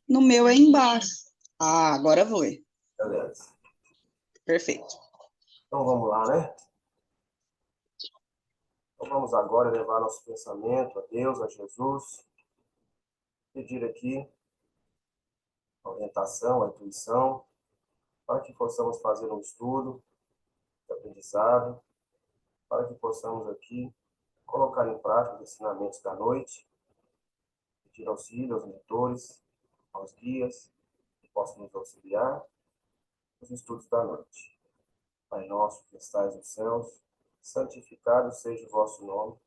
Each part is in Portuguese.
No meu é embaixo. Ah, agora foi. Beleza. Perfeito. Então vamos lá, né? Então vamos agora levar nosso pensamento a Deus, a Jesus, pedir aqui a orientação, a intuição, para que possamos fazer um estudo de aprendizado, para que possamos aqui colocar em prática os ensinamentos da noite, pedir auxílio aos mentores, aos guias, que possam nos auxiliar nos estudos da noite. Pai nosso que estais nos céus, santificado seja o vosso nome,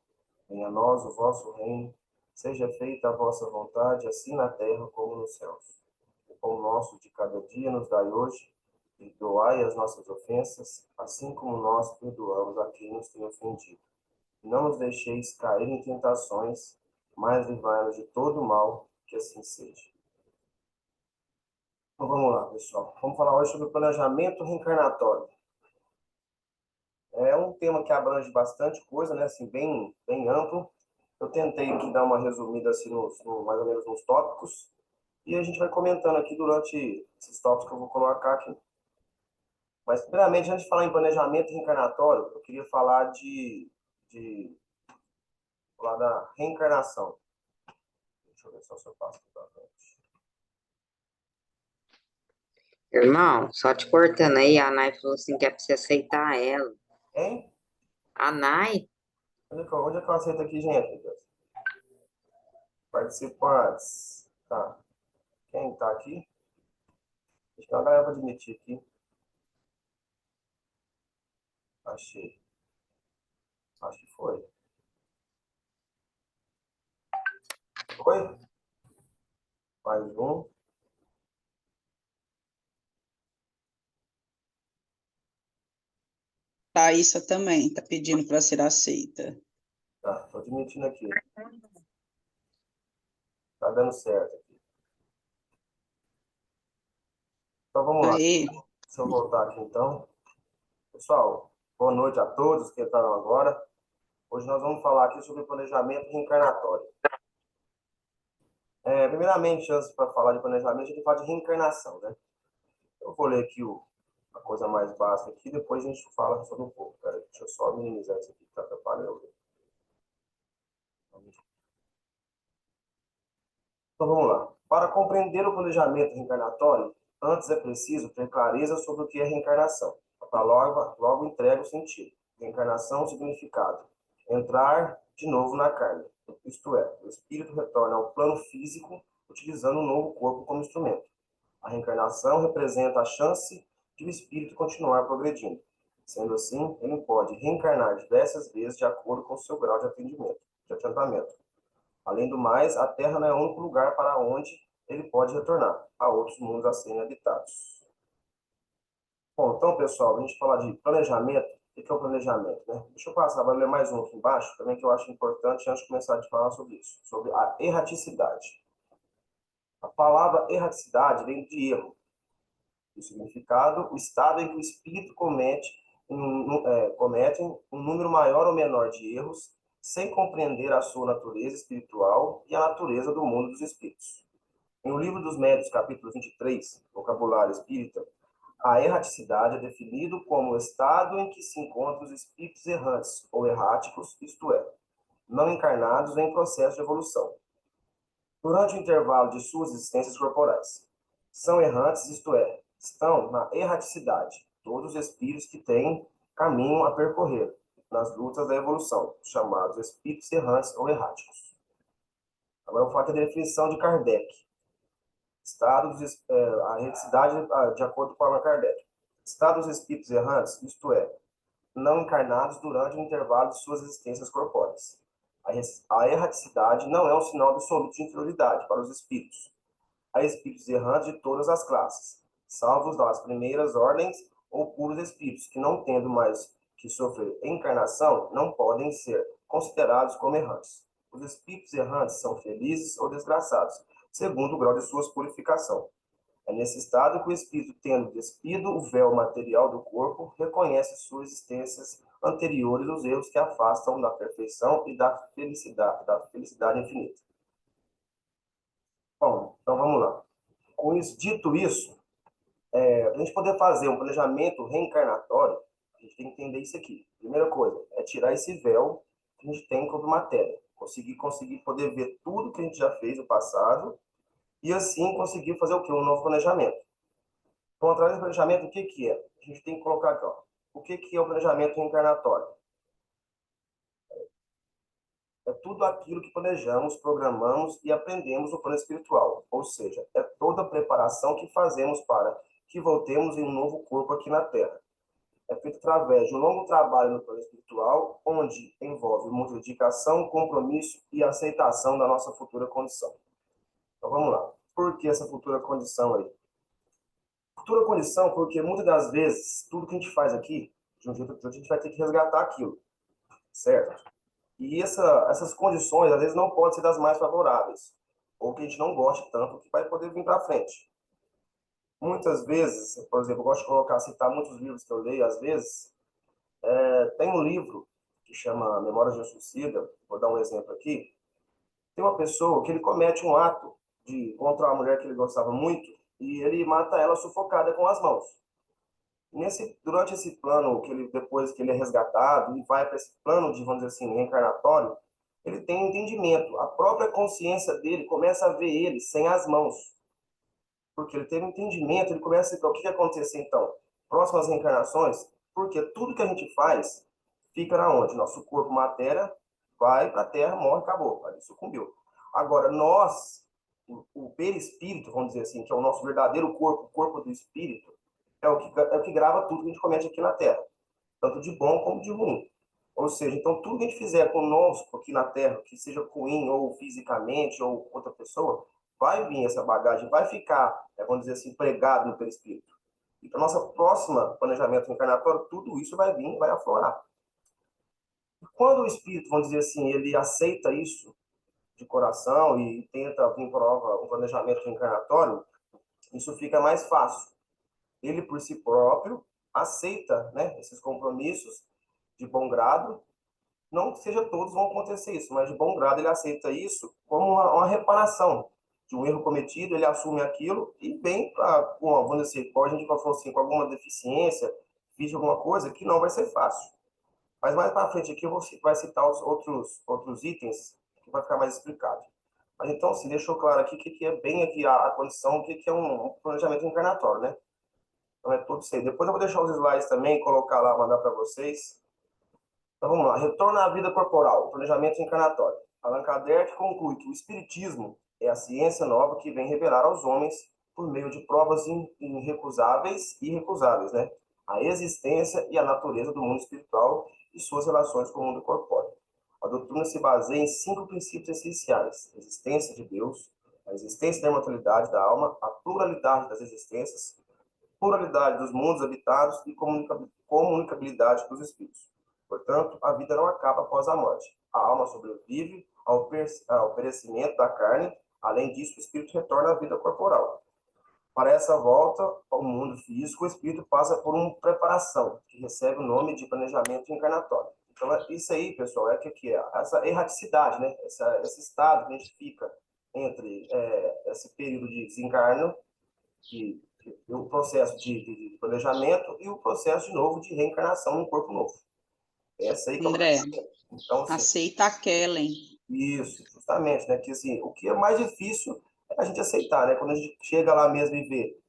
venha a nós o vosso reino, seja feita a vossa vontade, assim na terra como nos céus. O pão nosso de cada dia nos dai hoje, perdoai as nossas ofensas, assim como nós perdoamos a quem nos tem ofendido. Não nos deixeis cair em tentações, mas livrai-nos de todo mal, que assim seja. Então vamos lá, pessoal. Vamos falar hoje sobre o planejamento reencarnatório. É um tema que abrange bastante coisa, né? Assim, bem amplo. Eu tentei aqui dar uma resumida assim, mais ou menos nos tópicos. E a gente vai comentando aqui durante esses tópicos que eu vou colocar aqui. Mas, primeiramente, antes de falar em planejamento reencarnatório, eu queria falar falar da reencarnação. Deixa eu ver só se eu passo aqui pra frente. Irmão, só te cortando aí, a Nai falou assim que é pra você aceitar ela. Hein? A Nai? Onde é que eu aceito aqui, gente? Meu Deus? Participantes. Tá. Quem tá aqui? Acho que é uma galera pra admitir aqui. Achei. Acho que foi. Foi? Mais um. Thaísa também está pedindo para ser aceita. Tá, tô admitindo aqui. Tá dando certo aqui. Então vamos lá. Aí, Deixa eu voltar aqui então. Pessoal, boa noite a todos que entraram agora. Hoje nós vamos falar aqui sobre planejamento reencarnatório. Primeiramente, antes para falar de planejamento, a gente fala de reencarnação, né? Eu vou ler aqui a coisa mais básica aqui, depois a gente fala sobre um pouco. Peraí, deixa eu só minimizar isso aqui que está atrapalhando. Então vamos lá. Para compreender o planejamento reencarnatório, antes é preciso ter clareza sobre o que é reencarnação. Para logo entrega o sentido. Reencarnação, significado. Entrar de novo na carne. Isto é, o espírito retorna ao plano físico utilizando um novo corpo como instrumento. A reencarnação representa a chance de o espírito continuar progredindo. Sendo assim, ele pode reencarnar diversas vezes de acordo com o seu grau de adiantamento. Além do mais, a Terra não é o único lugar para onde ele pode retornar. Há outros mundos a serem habitados. Bom, então, pessoal, a gente falar de planejamento. O que é o planejamento, né? Deixa eu passar, vai ler mais um aqui embaixo, também que eu acho importante antes de começar a falar sobre isso, sobre a erraticidade. A palavra erraticidade vem de erro. O significado, o estado em que o espírito comete um número maior ou menor de erros, sem compreender a sua natureza espiritual e a natureza do mundo dos espíritos. Em O Livro dos Médiuns, capítulo 23, vocabulário espírita, a erraticidade é definido como o estado em que se encontram os espíritos errantes ou erráticos, isto é, não encarnados em processo de evolução, durante o intervalo de suas existências corporais. São errantes, isto é, estão na erraticidade, todos os espíritos que têm caminho a percorrer nas lutas da evolução, chamados espíritos errantes ou erráticos. Agora eu falo aqui da definição de Kardec. A erraticidade, de acordo com Allan Kardec. Estado dos espíritos errantes, isto é, não encarnados durante o intervalo de suas existências corpóreas. A erraticidade não é um sinal absoluto de inferioridade para os espíritos. Há espíritos errantes de todas as classes, salvo das primeiras ordens ou puros espíritos, que não tendo mais que sofrer encarnação, não podem ser considerados como errantes. Os espíritos errantes são felizes ou desgraçados, segundo o grau de sua purificação. É nesse estado que o espírito, tendo despido o véu material do corpo, reconhece suas existências anteriores os erros que afastam da perfeição e da felicidade infinita. Bom, então vamos lá. Com isso, dito isso, para a gente poder fazer um planejamento reencarnatório, a gente tem que entender isso aqui. Primeira coisa, é tirar esse véu que a gente tem sobre matéria. Conseguir poder ver tudo que a gente já fez no passado e assim conseguir fazer o quê? Um novo planejamento. Então, através do planejamento, o que que é? A gente tem que colocar aqui, ó. O que que é o planejamento reencarnatório? É tudo aquilo que planejamos, programamos e aprendemos no plano espiritual. Ou seja, é toda a preparação que fazemos para que voltemos em um novo corpo aqui na Terra. É feito através de um longo trabalho no plano espiritual, onde envolve muita dedicação, compromisso e aceitação da nossa futura condição. Então vamos lá. Por que essa futura condição aí? Futura condição porque muitas das vezes, tudo que a gente faz aqui, de um jeito ou de outro, a gente vai ter que resgatar aquilo, certo? E essas condições, às vezes, não podem ser das mais favoráveis, ou que a gente não goste tanto, que vai poder vir para frente. Muitas vezes, por exemplo, eu gosto de colocar, citar muitos livros que eu leio, às vezes, tem um livro que chama Memórias de um Suicida, vou dar um exemplo aqui. Tem uma pessoa que ele comete um ato contra uma mulher que ele gostava muito, e ele mata ela sufocada com as mãos. Durante esse plano, depois que ele é resgatado e vai para esse plano de, vamos dizer assim, reencarnatório, ele tem um entendimento. A própria consciência dele começa a ver ele sem as mãos. Porque ele teve um entendimento, ele começa a ver o que acontece então. Próximas reencarnações, porque tudo que a gente faz fica na onde? Nosso corpo, matéria, vai para a Terra, morre, acabou. Ali sucumbiu. Agora, nós, o perispírito, vamos dizer assim, que é o nosso verdadeiro corpo, o corpo do espírito, é o que grava tudo que a gente comete aqui na Terra, tanto de bom como de ruim. Ou seja, então tudo que a gente fizer conosco aqui na Terra, que seja ruim ou fisicamente ou outra pessoa, vai vir essa bagagem, vai ficar, vamos dizer assim, pregado no perispírito. Então, nosso próximo planejamento encarnatório, tudo isso vai vir, vai aflorar. E quando o espírito, vamos dizer assim, ele aceita isso de coração e tenta vir prova um planejamento encarnatório, isso fica mais fácil. Ele, por si próprio, aceita, né, esses compromissos de bom grado. Não que seja todos vão acontecer isso, mas de bom grado ele aceita isso como uma reparação de um erro cometido, ele assume aquilo e vem para, vamos dizer assim, a gente falou assim, com alguma deficiência, fiz alguma coisa que não vai ser fácil. Mas mais para frente aqui eu vai citar os outros itens que vai ficar mais explicado. Mas então, se deixou claro aqui o que é bem aqui a condição, o que é um planejamento encarnatório, né? Então é tudo isso aí. Depois eu vou deixar os slides também, colocar lá, mandar para vocês. Então vamos lá. Retorno à vida corporal, planejamento encarnatório. Allan Kardec conclui que o espiritismo é a ciência nova que vem revelar aos homens, por meio de provas irrecusáveis e irrecusáveis, né? A existência e a natureza do mundo espiritual e suas relações com o mundo corpóreo. A doutrina se baseia em 5 princípios essenciais: a existência de Deus, a existência da imortalidade da alma, a pluralidade das existências, pluralidade dos mundos habitados e comunicabilidade dos espíritos. Portanto, a vida não acaba após a morte. A alma sobrevive ao perecimento da carne. Além disso, o espírito retorna à vida corporal. Para essa volta ao mundo físico, o espírito passa por uma preparação, que recebe o nome de planejamento encarnatório. Então, isso aí, pessoal, é o que é? Essa erraticidade, né? Esse estado que a gente fica entre esse período de desencarno, o processo de planejamento e o processo, de novo, de reencarnação no corpo novo. Essa aí que é André, então, assim, aceita a Kellen. isso, justamente, né? Que assim, o que é mais difícil é a gente aceitar, né? Quando a gente chega lá mesmo e vê.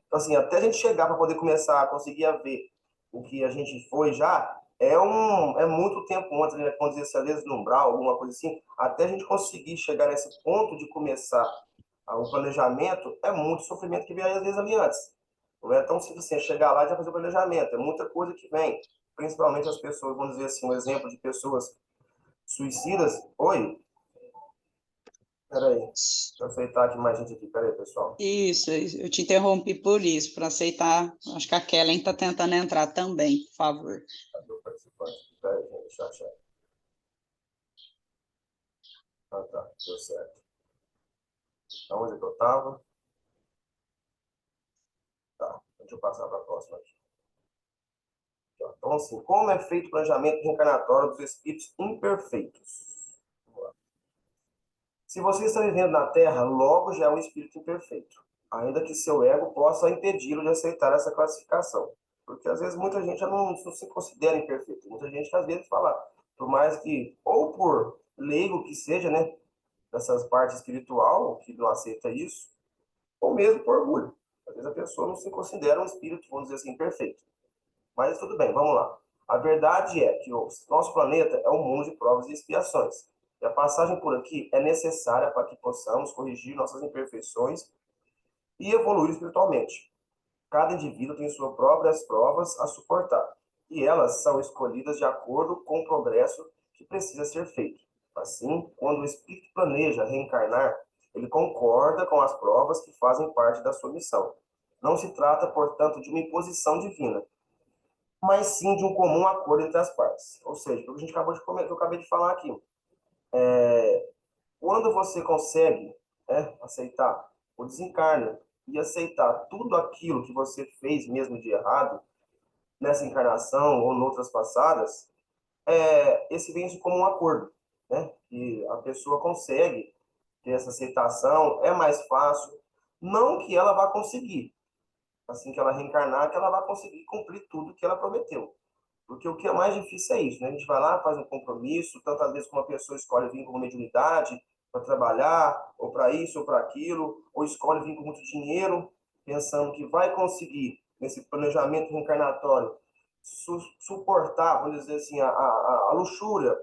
Então, assim, até a gente chegar para poder começar a conseguir ver o que a gente foi já, é muito tempo antes, né? Quando dizer, se deslumbrar, alguma coisa assim, até a gente conseguir chegar nesse ponto de começar o planejamento, é muito sofrimento que vem às vezes ali antes. Não é tão simples assim, chegar lá e já fazer o planejamento, é muita coisa que vem. Principalmente as pessoas, vamos dizer assim, um exemplo de pessoas suicidas. Oi, peraí, deixa eu aceitar aqui mais gente aqui, peraí, pessoal. Isso, eu te interrompi por isso, para aceitar. Acho que a Kellen está tentando entrar também, por favor. Cadê o participante? Peraí, gente, deixa eu achar. Ah, tá, deu certo. Então, onde é que eu estava? Tá, deixa eu passar para a próxima aqui. Então, assim, como é feito o planejamento reencarnatório dos espíritos imperfeitos? Se você está vivendo na Terra, logo já é um espírito imperfeito, ainda que seu ego possa impedi-lo de aceitar essa classificação. Porque às vezes muita gente já não se considera imperfeito. Muita gente que às vezes fala, por mais que, ou por leigo que seja, né, dessas partes espiritual, que não aceita isso, ou mesmo por orgulho. Às vezes a pessoa não se considera um espírito, vamos dizer assim, perfeito. Mas tudo bem, vamos lá. A verdade é que o nosso planeta é um mundo de provas e expiações. E a passagem por aqui é necessária para que possamos corrigir nossas imperfeições e evoluir espiritualmente. Cada indivíduo tem suas próprias provas a suportar, e elas são escolhidas de acordo com o progresso que precisa ser feito. Assim, quando o espírito planeja reencarnar, ele concorda com as provas que fazem parte da sua missão. Não se trata, portanto, de uma imposição divina, mas sim de um comum acordo entre as partes. Ou seja, o que a gente acabou de comentar, que eu acabei de falar aqui. Quando você consegue, aceitar o desencarne e aceitar tudo aquilo que você fez mesmo de errado nessa encarnação ou em outras passadas, esse vem como um acordo, né? Que a pessoa consegue ter essa aceitação, é mais fácil. Não que ela vá conseguir, assim que ela reencarnar, que ela vai conseguir cumprir tudo que ela prometeu. Porque o que é mais difícil é isso, né? A gente vai lá, faz um compromisso, tantas vezes como uma pessoa escolhe vir com mediunidade para trabalhar, ou para isso, ou para aquilo, ou escolhe vir com muito dinheiro, pensando que vai conseguir, nesse planejamento reencarnatório, suportar, vamos dizer assim, a luxúria.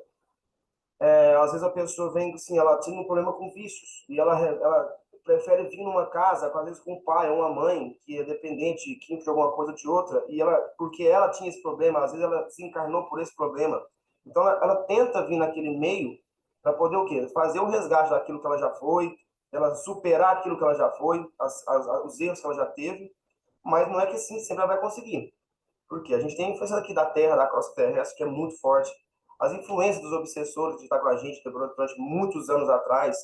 Às vezes a pessoa vem, assim, ela tem um problema com vícios, e ela prefere vir numa casa, às vezes com um pai ou uma mãe, que é dependente químico de alguma coisa ou de outra, e ela, porque ela tinha esse problema, às vezes ela se encarnou por esse problema. Então ela tenta vir naquele meio para poder o quê? Fazer o resgate daquilo que ela já foi, ela superar aquilo que ela já foi, os erros que ela já teve, mas não é que assim sempre ela vai conseguir. Porque a gente tem a influência aqui da Terra, da crosta terrestre, que é muito forte. As influências dos obsessores de estar com a gente durante muitos anos atrás,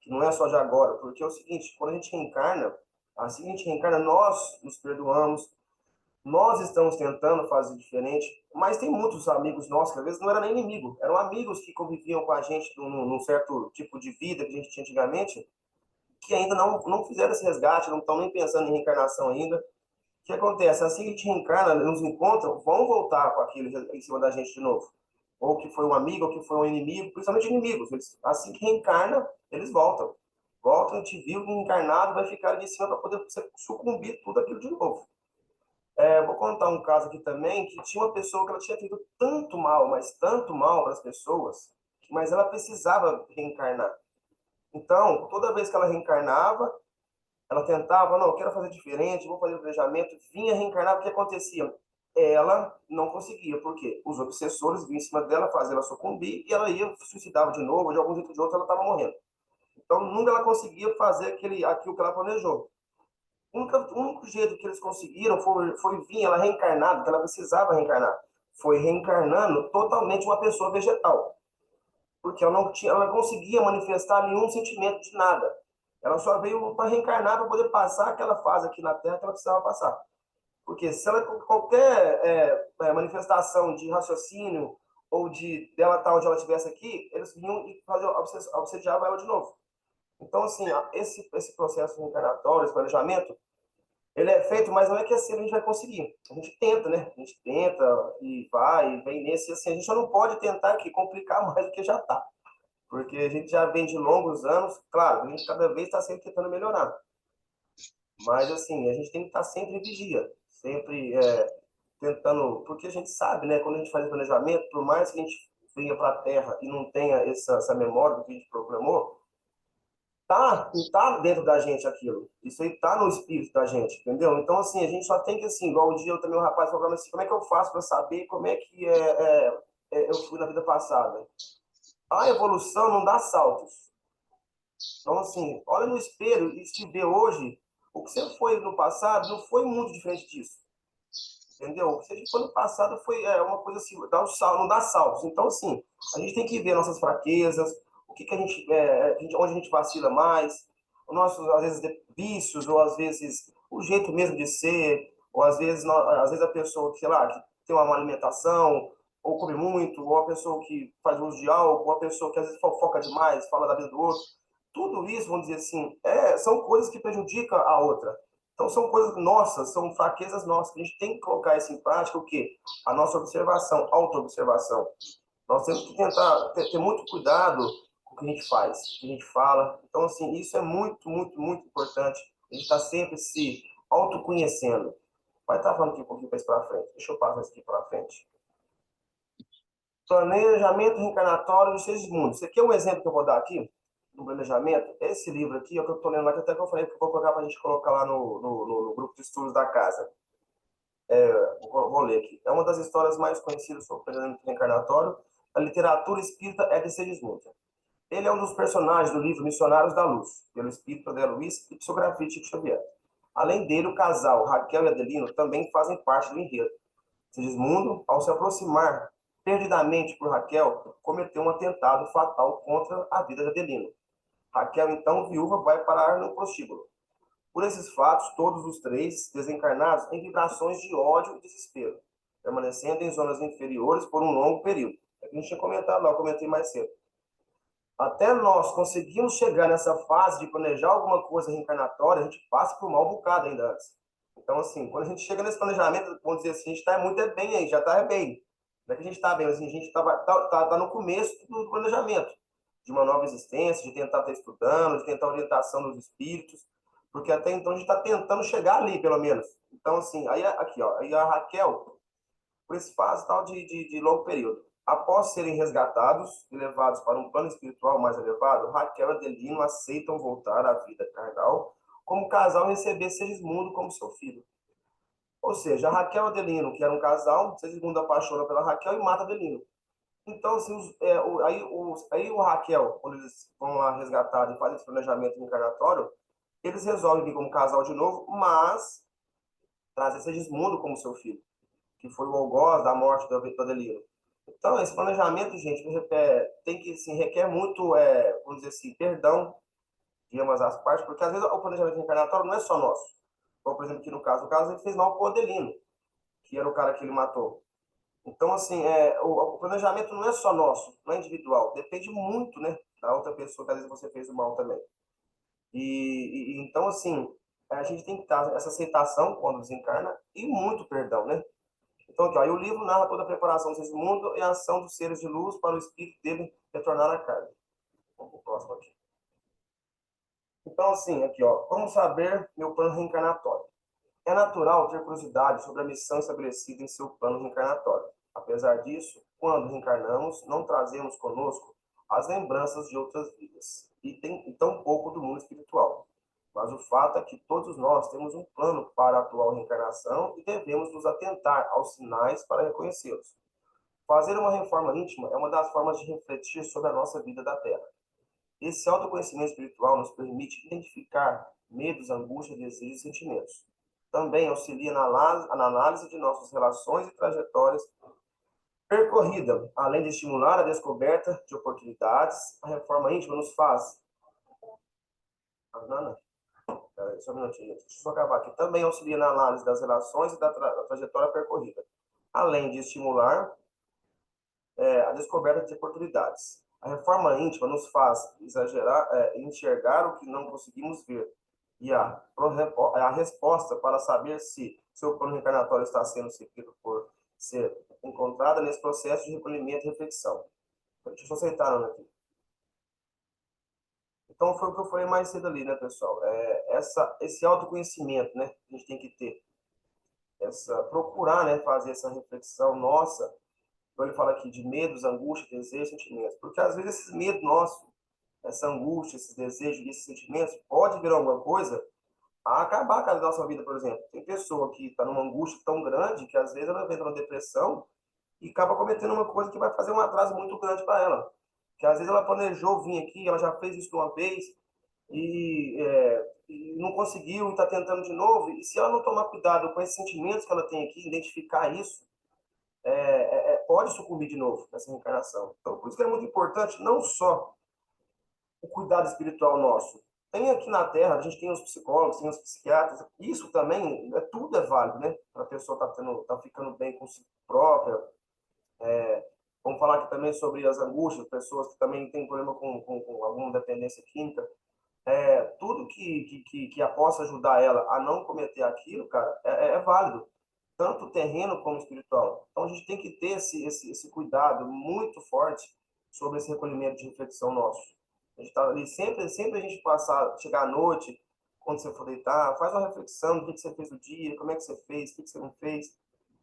que não é só de agora. Porque é o seguinte, quando a gente reencarna, assim que a gente reencarna, nós nos perdoamos, nós estamos tentando fazer diferente, mas tem muitos amigos nossos que às vezes não eram nem inimigo, eram amigos que conviviam com a gente num certo tipo de vida que a gente tinha antigamente, que ainda não fizeram esse resgate, não estão nem pensando em reencarnação ainda. O que acontece? Assim que a gente reencarna, nos encontram, vão voltar com aquilo em cima da gente de novo. Ou que foi um amigo, ou que foi um inimigo, principalmente inimigos. Assim que reencarna, eles voltam. Voltam, a gente viu encarnado, vai ficar ali em cima para poder sucumbir tudo aquilo de novo. Vou contar um caso aqui também, que tinha uma pessoa que ela tinha feito tanto mal, mas tanto mal para as pessoas, mas ela precisava reencarnar. Então, toda vez que ela reencarnava, ela tentava, não, eu quero fazer diferente, vou fazer o planejamento, vinha reencarnar, o que acontecia? Ela não conseguia, por quê? Os obsessores vinham em cima dela, faziam ela sucumbir, e ela ia, se suicidava de novo, de algum jeito ou de outro, ela estava morrendo. Então, nunca ela conseguia fazer aquilo que ela planejou. O único jeito que eles conseguiram foi vir ela reencarnada, que ela precisava reencarnar. Foi reencarnando totalmente uma pessoa vegetal. Porque ela não conseguia manifestar nenhum sentimento de nada. Ela só veio para reencarnar para poder passar aquela fase aqui na Terra que ela precisava passar. Porque se ela qualquer manifestação de raciocínio ou de dela estar onde ela estivesse aqui, eles vinham e obsediavam ela de novo. Então, assim, esse processo reencarnatório, esse planejamento, ele é feito, mas não é que assim a gente vai conseguir. A gente tenta, né? A gente tenta e vai, e vem nesse, assim, a gente só não pode tentar aqui complicar mais do que já está. Porque a gente já vem de longos anos, claro, a gente cada vez está sempre tentando melhorar. Mas, assim, a gente tem que estar sempre em vigia, sempre tentando, porque a gente sabe, né, quando a gente faz planejamento, por mais que a gente venha para a Terra e não tenha essa memória do que a gente programou, tá dentro da gente aquilo. Isso aí tá no espírito da gente, entendeu? Então, assim, a gente só tem que, assim, igual o dia eu também, o rapaz falou assim, como é que eu faço para saber como é que eu fui na vida passada? A evolução não dá saltos. Então, assim, olha no espelho e se vê hoje, o que você foi no passado não foi muito diferente disso. Entendeu? O que você foi no passado foi uma coisa assim, não dá saltos. Então, assim, a gente tem que ver nossas fraquezas, o que, que onde a gente vacila mais, os nossos, às vezes, vícios, ou às vezes o jeito mesmo de ser, ou às vezes a pessoa, sei lá, que tem uma má alimentação, ou come muito, ou a pessoa que faz uso de álcool, ou a pessoa que às vezes fofoca demais, fala da vida do outro. tudo isso, vamos dizer assim, são coisas que prejudicam a outra. Então, são coisas nossas, são fraquezas nossas, que a gente tem que colocar isso em prática, o quê? A nossa observação, autoobservação. Nós temos que tentar ter muito cuidado com o que a gente faz, o que a gente fala. Então, assim, isso é muito, muito, muito importante. A gente está sempre se autoconhecendo. Vai estar falando aqui um pouquinho para frente. Deixa eu passar isso aqui para frente. Planejamento reencarnatório dos seres mundos. Esse aqui é um exemplo que eu vou dar aqui, no planejamento. Esse livro aqui é o que eu estou lendo lá, que até que eu falei que eu vou colocar para a gente colocar lá no grupo de estudos da casa. Vou ler aqui. É uma das histórias mais conhecidas sobre o planejamento reencarnatório. A literatura espírita é de Segismundo. Ele é um dos personagens do livro Missionários da Luz, pelo espírito André Luiz e psicografia de Chico Xavier. Além dele, o casal Raquel e Adelino também fazem parte do enredo. Segismundo, ao se aproximar perdidamente por Raquel, cometeu um atentado fatal contra a vida de Adelino. Raquel, então viúva, vai parar no prostíbulo. Por esses fatos, todos os três desencarnados em vibrações de ódio e desespero, permanecendo em zonas inferiores por um longo período. É que a gente tinha comentado lá, eu comentei mais cedo. Até nós conseguimos chegar nessa fase de planejar alguma coisa reencarnatória, a gente passa por um mal bocado ainda antes. Então, assim, quando a gente chega nesse planejamento, vamos dizer assim, a gente está muito bem aí, já está bem. Não é que a gente está bem, mas assim, a gente tá no começo do planejamento, de uma nova existência, de tentar estar estudando, de tentar orientação dos espíritos, porque até então a gente está tentando chegar ali, pelo menos. Então, assim, aí aqui, ó, aí a Raquel, por esse fase tal de longo período. Após serem resgatados e levados para um plano espiritual mais elevado, Raquel e Adelino aceitam voltar à vida carnal como casal e receber Segismundo como seu filho. Ou seja, a Raquel e Adelino, que era um casal, Segismundo apaixona pela Raquel e mata Adelino. Então, assim, aí o Raquel, quando eles vão lá resgatar e fazem esse planejamento encarnatório, eles resolvem vir como casal de novo, mas trazer Segismundo como seu filho, que foi o algoz da morte do Adelino. Então, esse planejamento, gente, tem que, assim, requer muito, vamos dizer assim, perdão de ambas as partes, porque às vezes o planejamento reencarnatório não é só nosso. Então, por exemplo, aqui no caso ele fez mal pro Adelino, que era o cara que ele matou. Então, assim, o planejamento não é só nosso, não é individual, depende muito, né, da outra pessoa que às vezes você fez o mal também. Então, assim, a gente tem que dar essa aceitação quando desencarna e muito perdão, né? Então, aqui, ó, e o livro narra toda a preparação desse mundo e a ação dos seres de luz para o espírito dele retornar à carne. Vamos para o próximo aqui. Então, assim, aqui, ó, como saber meu plano reencarnatório? É natural ter curiosidade sobre a missão estabelecida em seu plano reencarnatório. Apesar disso, quando reencarnamos, não trazemos conosco as lembranças de outras vidas e tampouco do mundo espiritual. Mas o fato é que todos nós temos um plano para a atual reencarnação e devemos nos atentar aos sinais para reconhecê-los. Fazer uma reforma íntima é uma das formas de refletir sobre a nossa vida da Terra. Esse autoconhecimento espiritual nos permite identificar medos, angústias, desejos e sentimentos. Também auxilia na análise de nossas relações e trajetórias percorrida, além de estimular a descoberta de oportunidades. A reforma íntima nos faz. Só um minutinho, deixa eu só acabar aqui. Também auxilia na análise das relações e da trajetória percorrida, além de estimular a descoberta de oportunidades. A reforma íntima nos faz enxergar o que não conseguimos ver. E a resposta para saber se seu plano reencarnatório está sendo seguido por ser encontrada nesse processo de recolhimento e reflexão. Deixa eu só aceitar, Ana, aqui. Então, foi o que eu falei mais cedo ali, né, pessoal? Esse autoconhecimento, né, que a gente tem que ter. Procurar, né, fazer essa reflexão nossa. Então, ele fala aqui de medos, angústia, desejos, sentimentos. Porque, às vezes, esses medos nossos, essa angústia, esses desejos, esses sentimentos, pode virar alguma coisa a acabar com a nossa vida, por exemplo. Tem pessoa que está numa angústia tão grande que, às vezes, ela entra numa depressão e acaba cometendo uma coisa que vai fazer um atraso muito grande para ela. Que, às vezes, ela planejou vir aqui, ela já fez isso uma vez e não conseguiu e está tentando de novo. E se ela não tomar cuidado com esses sentimentos que ela tem aqui, identificar isso, pode sucumbir de novo nessa reencarnação. Então, por isso que é muito importante não só o cuidado espiritual nosso. Tem aqui na Terra, a gente tem os psicólogos, tem os psiquiatras, isso também, tudo é válido, né? Para a pessoa tá ficando bem com si própria. Vamos falar aqui também sobre as angústias, pessoas que também têm problema com alguma dependência química. tudo que possa ajudar ela a não cometer aquilo, cara, é válido, tanto terreno como espiritual. Então a gente tem que ter esse cuidado muito forte sobre esse recolhimento de reflexão nosso. A gente tá ali sempre a gente passar, chegar à noite, quando você for deitar, faz uma reflexão do que você fez no dia, como é que você fez, o que você não fez,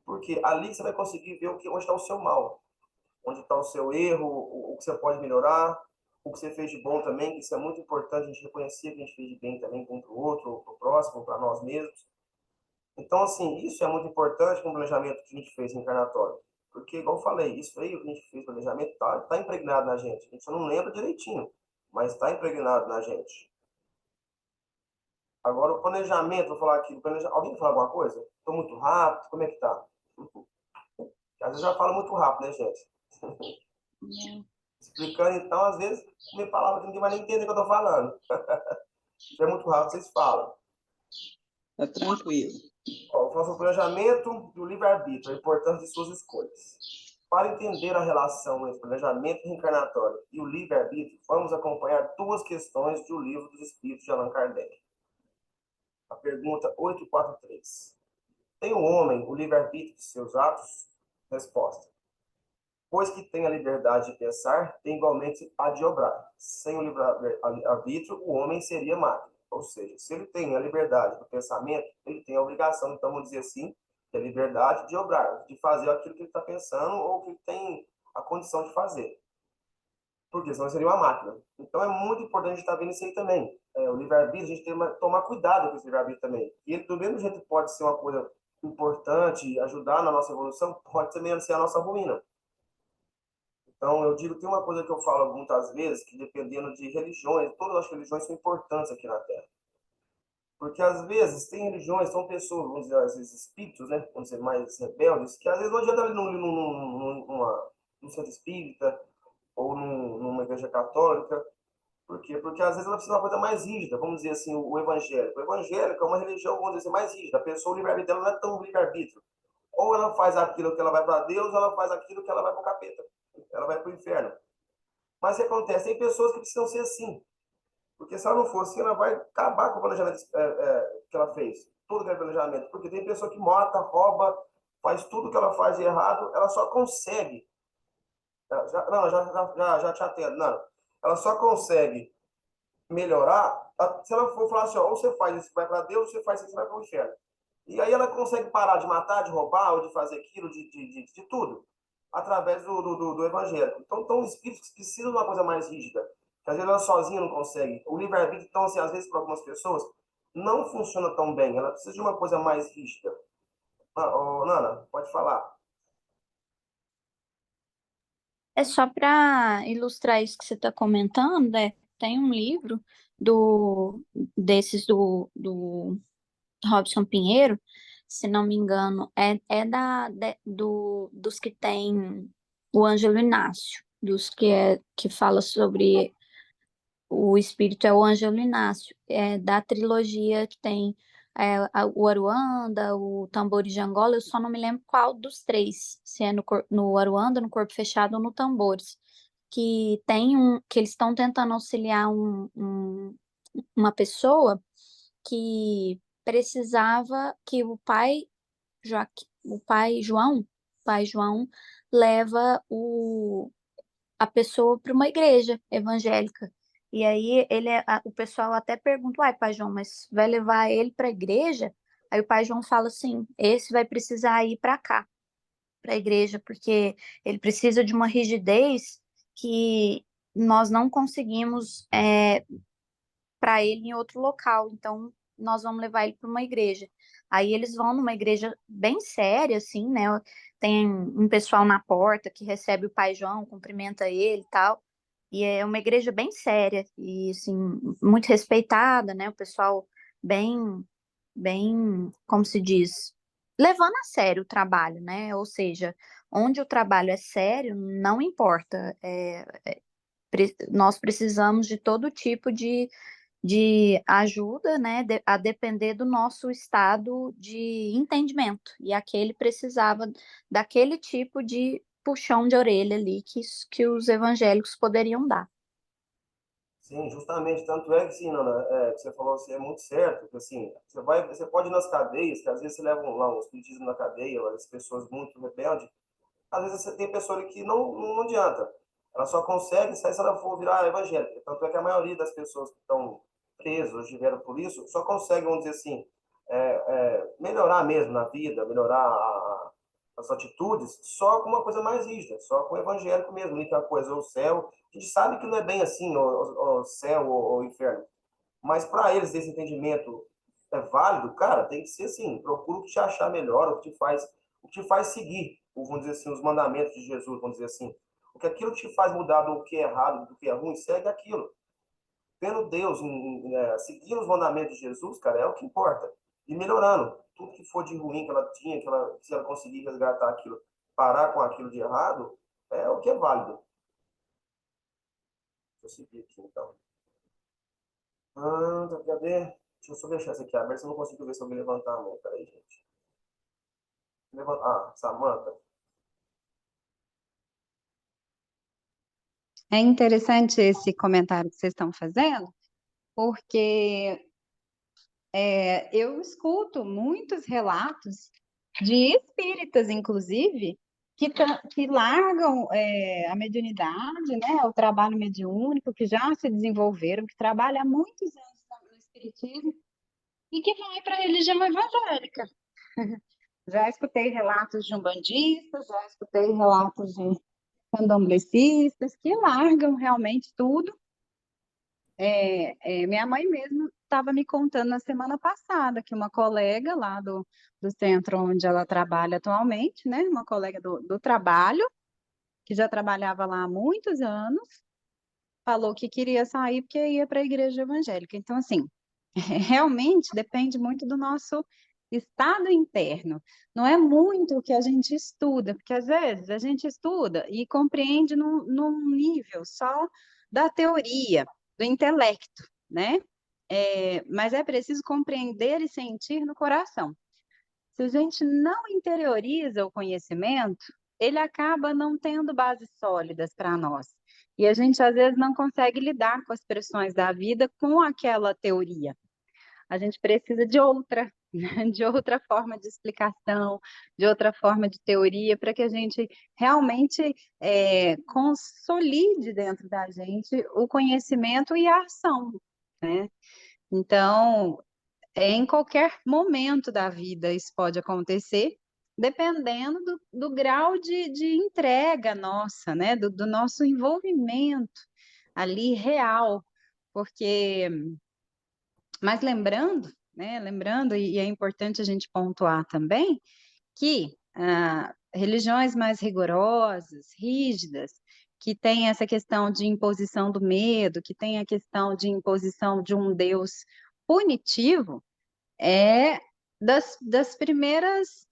porque ali você vai conseguir ver onde está o seu mal, onde está o seu erro, o que você pode melhorar, o que você fez de bom também, que isso é muito importante, a gente reconhecer que a gente fez de bem também para o outro, para o próximo, para nós mesmos. Então, assim, isso é muito importante com o planejamento que a gente fez reencarnatório. Porque, igual eu falei, isso aí, o que a gente fez, planejamento, tá impregnado na gente. A gente só não lembra direitinho, mas está impregnado na gente. Agora, o planejamento, vou falar aqui, alguém quer falar alguma coisa? Estou muito rápido, como é que tá? Às vezes eu já falo muito rápido, né, gente? Explicando, então, às vezes, me palavra que ninguém vai nem entender o que eu estou falando. Se é muito rápido, vocês falam. Tá tranquilo. Ó, vou falar sobre o planejamento do livre-arbítrio, a importância de suas escolhas. Para entender a relação entre o planejamento reencarnatório e o livre-arbítrio, vamos acompanhar duas questões do Livro dos Espíritos de Allan Kardec. A pergunta 843. Tem o homem o livre-arbítrio de seus atos? Resposta. Pois que tem a liberdade de pensar, tem igualmente a de obrar. Sem o livre-arbítrio, o homem seria máquina. Ou seja, se ele tem a liberdade do pensamento, ele tem a obrigação, então vamos dizer assim, a liberdade de obrar, de fazer aquilo que ele está pensando ou que ele tem a condição de fazer. Porque senão seria uma máquina. Então é muito importante estar vendo isso aí também. O livre-arbítrio, a gente tem que tomar cuidado com esse livre-arbítrio também. E ele, do mesmo jeito que pode ser uma coisa importante, ajudar na nossa evolução, pode também ser a nossa ruína. Então, eu digo, tem uma coisa que eu falo muitas vezes, que dependendo de religiões, todas as religiões são importantes aqui na Terra. Porque, às vezes, tem religiões, são pessoas, vamos dizer, às vezes, espíritos, né? Vamos dizer, mais rebeldes, que às vezes não adianta ele num centro espírita ou numa igreja católica. Por quê? Porque, às vezes, ela precisa de uma coisa mais rígida, vamos dizer assim, o evangélico. O evangélico é uma religião, vamos dizer assim, mais rígida. A pessoa, o livre-arbítrio dela não é tão livre-arbítrio. Ou ela faz aquilo que ela vai para Deus, ou ela faz aquilo que ela vai para o capeta. Ela vai para o inferno. Mas o que acontece? Tem pessoas que precisam ser assim. Porque se ela não for assim, ela vai acabar com o planejamento que ela fez. Todo aquele planejamento. Porque tem pessoa que mata, rouba, faz tudo que ela faz de errado, ela só consegue. Já te atendo. Não. Ela só consegue melhorar se ela for falar assim, ó, ou você faz isso que vai para Deus, ou você faz isso que vai para o inferno. E aí ela consegue parar de matar, de roubar, ou de fazer aquilo, de tudo, através do evangélico. Então, os espíritos que precisam de uma coisa mais rígida, que às vezes ela sozinha não consegue. O livre-arbítrio, então, assim, às vezes, para algumas pessoas, não funciona tão bem. Ela precisa de uma coisa mais rígida. Nana, pode falar. É só para ilustrar isso que você está comentando, né? Tem um livro do desses do Robson Pinheiro, se não me engano, dos que tem o Ângelo Inácio, dos que fala sobre o espírito é o Ângelo Inácio, é da trilogia que tem o Aruanda, o Tambores de Angola, eu só não me lembro qual dos três, se é no Aruanda, no Corpo Fechado ou no Tambores, que eles estão tentando auxiliar uma pessoa que precisava que o pai João leva a pessoa para uma igreja evangélica. E aí o pessoal até pergunta, uai, pai João, mas vai levar ele para a igreja? Aí o pai João fala assim, esse vai precisar ir para cá, para a igreja, porque ele precisa de uma rigidez que nós não conseguimos para ele em outro local. Então, nós vamos levar ele para uma igreja. Aí eles vão numa igreja bem séria, assim, né? Tem um pessoal na porta que recebe o pai João, cumprimenta ele e tal. E é uma igreja bem séria e, assim, muito respeitada, né? O pessoal bem, bem, como se diz, levando a sério o trabalho, né? Ou seja, onde o trabalho é sério, não importa. Nós precisamos de todo tipo de ajuda, né, a depender do nosso estado de entendimento. E aquele precisava daquele tipo de puxão de orelha ali que os evangélicos poderiam dar. Sim, justamente, tanto é que, sim, Nana, que você falou assim, é muito certo, que, assim, você pode ir nas cadeias, que às vezes você leva lá um espiritismo na cadeia, as pessoas muito rebeldes, às vezes você tem pessoa ali que não adianta, ela só consegue sair se ela for virar evangélica, tanto é que a maioria das pessoas que estão presas ou tiveram por isso, só conseguem, vamos dizer assim, melhorar mesmo na vida, melhorar as atitudes, só com uma coisa mais rígida, só com o evangélico mesmo, única coisa, o céu, a gente sabe que não é bem assim, o céu ou o inferno, mas para eles esse entendimento é válido, cara, tem que ser assim, procura o que te achar melhor, o que te faz seguir, vamos dizer assim, os mandamentos de Jesus, vamos dizer assim. O que aquilo te faz mudar do que é errado, do que é ruim, segue aquilo. Tendo Deus, seguindo os mandamentos de Jesus, cara, é o que importa. E melhorando. Tudo que for de ruim que ela tinha, se ela conseguir resgatar aquilo, parar com aquilo de errado, é o que é válido. Deixa eu seguir aqui, então. Cadê? Deixa eu só deixar isso aqui aberto, se eu não consigo ver se alguém levantar a mão. Peraí, gente. Samanta. É interessante esse comentário que vocês estão fazendo, porque eu escuto muitos relatos de espíritas, inclusive, que largam a mediunidade, né, o trabalho mediúnico, que já se desenvolveram, que trabalham há muitos anos no espiritismo e que vai para a religião evangélica. Já escutei relatos de umbandistas, já escutei relatos de candomblecistas que largam realmente tudo. Minha mãe mesmo estava me contando na semana passada que uma colega lá do centro onde ela trabalha atualmente, né, uma colega do trabalho, que já trabalhava lá há muitos anos, falou que queria sair porque ia para a igreja evangélica. Então, assim, realmente depende muito do nosso estado interno. Não é muito o que a gente estuda, porque às vezes a gente estuda e compreende num nível só da teoria, do intelecto, né? Mas é preciso compreender e sentir no coração. Se a gente não interioriza o conhecimento, ele acaba não tendo bases sólidas para nós. E a gente, às vezes, não consegue lidar com as pressões da vida com aquela teoria. A gente precisa de outra, de outra forma de explicação, de outra forma de teoria, para que a gente realmente consolide dentro da gente o conhecimento e a ação, né? Então, em qualquer momento da vida isso pode acontecer, dependendo do grau de entrega nossa, né? Do nosso envolvimento ali real, porque mas lembrando, né, e é importante a gente pontuar também, que religiões mais rigorosas, rígidas, que tem essa questão de imposição do medo, que tem a questão de imposição de um Deus punitivo, é das primeiras,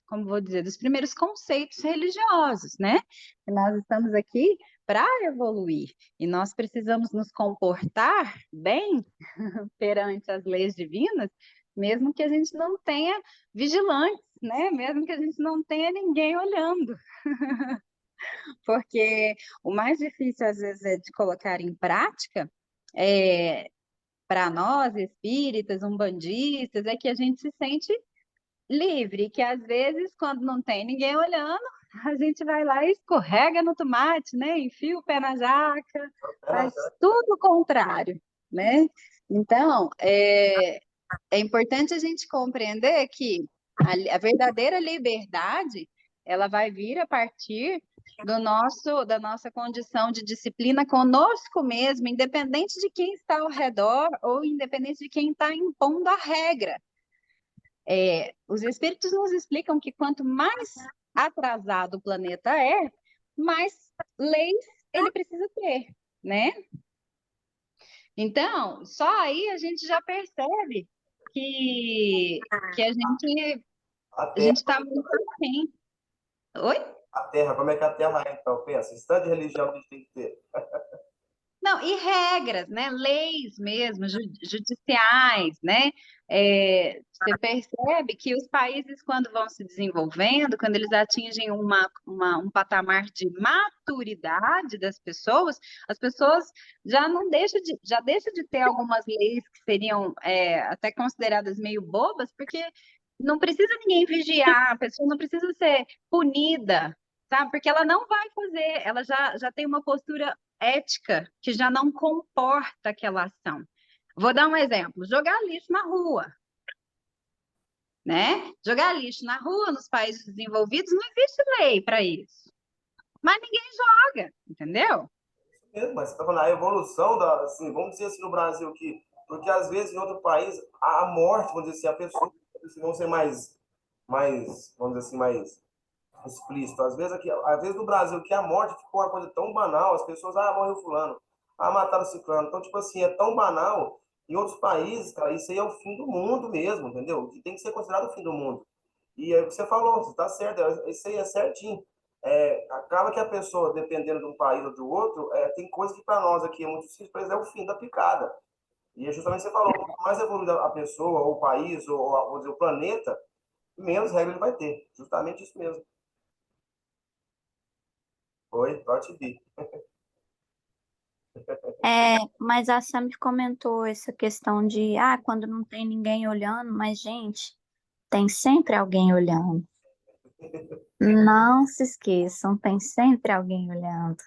como vou dizer, dos primeiros conceitos religiosos, né? E nós estamos aqui para evoluir e nós precisamos nos comportar bem perante as leis divinas, mesmo que a gente não tenha vigilantes, né? Mesmo que a gente não tenha ninguém olhando. Porque o mais difícil, às vezes, é de colocar em prática, para nós, espíritas, umbandistas, é que a gente se sente livre, que às vezes, quando não tem ninguém olhando, a gente vai lá e escorrega no tomate, né? Enfia o pé na jaca, faz tudo o contrário, né? Então, é importante a gente compreender que a verdadeira liberdade, ela vai vir a partir da nossa condição de disciplina conosco mesmo, independente de quem está ao redor ou independente de quem está impondo a regra. Os espíritos nos explicam que quanto mais atrasado o planeta mais leis ele precisa ter, né? Então, só aí a gente já percebe que a gente está muito assim. Oi? A Terra, como é que a Terra é, então? Pensa, esse tanto de religião que a gente tem que ter. Não, e regras, né? Leis mesmo, judiciais, né? Você percebe que os países, quando vão se desenvolvendo, quando eles atingem um patamar de maturidade das pessoas, as pessoas já deixam de ter algumas leis que seriam até consideradas meio bobas, porque não precisa ninguém vigiar, a pessoa não precisa ser punida, sabe? Porque ela não vai fazer, ela já tem uma postura ética que já não comporta aquela ação. Vou dar um exemplo: jogar lixo na rua, né? Jogar lixo na rua nos países desenvolvidos não existe lei para isso, mas ninguém joga, entendeu? Mesmo, mas você está falando a evolução da, assim, vamos dizer assim, no Brasil que, porque às vezes em outro país a morte, vamos dizer assim, a pessoa, vão ser vamos dizer assim, mais explícito. Às vezes no Brasil que a morte ficou uma coisa tão banal, as pessoas, morreu fulano, mataram ciclano. Então, tipo assim, é tão banal. Em outros países, cara, isso aí é o fim do mundo mesmo, entendeu? Que tem que ser considerado o fim do mundo. E é o que você falou, você tá certo, isso aí é certinho. Acaba que a pessoa, dependendo de um país ou do outro, tem coisa que para nós aqui é muito difícil, por exemplo, é o fim da picada. E é justamente o que você falou, quanto mais evoluída a pessoa, ou o país, ou vou dizer, o planeta, menos regra ele vai ter. Justamente isso mesmo. Oi, pode vir. Mas a Sami comentou essa questão de, quando não tem ninguém olhando, mas, gente, tem sempre alguém olhando. Não se esqueçam, tem sempre alguém olhando.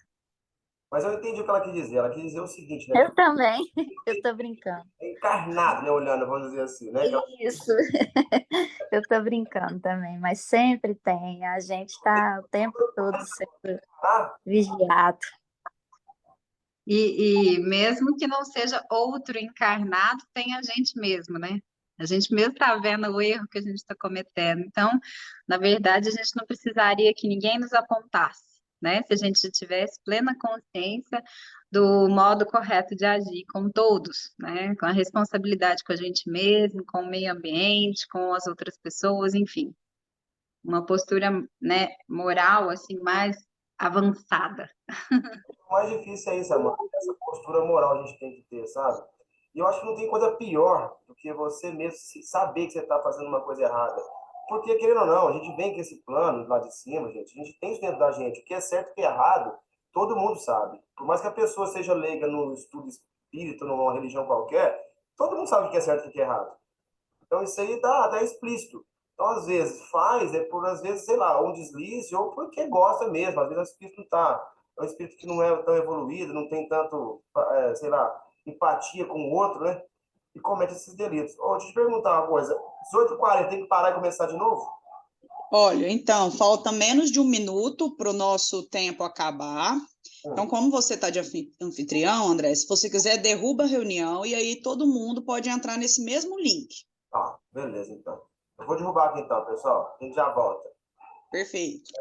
Mas eu entendi o que ela quis dizer. Ela quis dizer o seguinte, né? Eu também, eu tô brincando. É encarnado, né? Olhando, vamos dizer assim, né? Isso, eu tô brincando também, mas sempre tem. A gente tá o tempo todo sendo Ah, vigiado. E mesmo que não seja outro encarnado, tem a gente mesmo, né? A gente mesmo está vendo o erro que a gente está cometendo. Então, na verdade, a gente não precisaria que ninguém nos apontasse, né? Se a gente tivesse plena consciência do modo correto de agir com todos, né? Com a responsabilidade com a gente mesmo, com o meio ambiente, com as outras pessoas, enfim. Uma postura, né, moral, assim, mais avançada. o mais difícil é isso, amor. Essa postura moral a gente tem que ter, sabe? E eu acho que não tem coisa pior do que você mesmo saber que você está fazendo uma coisa errada. Porque, querendo ou não, a gente vem com esse plano lá de cima, gente, a gente tem isso dentro da gente. O que é certo e o que é errado, todo mundo sabe. Por mais que a pessoa seja leiga no estudo espírita, numa religião qualquer, todo mundo sabe o que é certo e o que é errado. Então isso aí tá explícito. Então, às vezes, às vezes, sei lá, um deslize ou porque gosta mesmo. Às vezes o espírito não tá, é um espírito que não é tão evoluído, não tem tanto, sei lá, empatia com o outro, né? E comete esses delitos. Deixa eu te perguntar uma coisa. 18h40, tem que parar e começar de novo? Olha, então, falta menos de 1 minuto para o nosso tempo acabar. Então, como você está de anfitrião, André, se você quiser, derruba a reunião e aí todo mundo pode entrar nesse mesmo link. Tá, beleza, então. Eu vou derrubar aqui, então, pessoal. A gente já volta. Perfeito.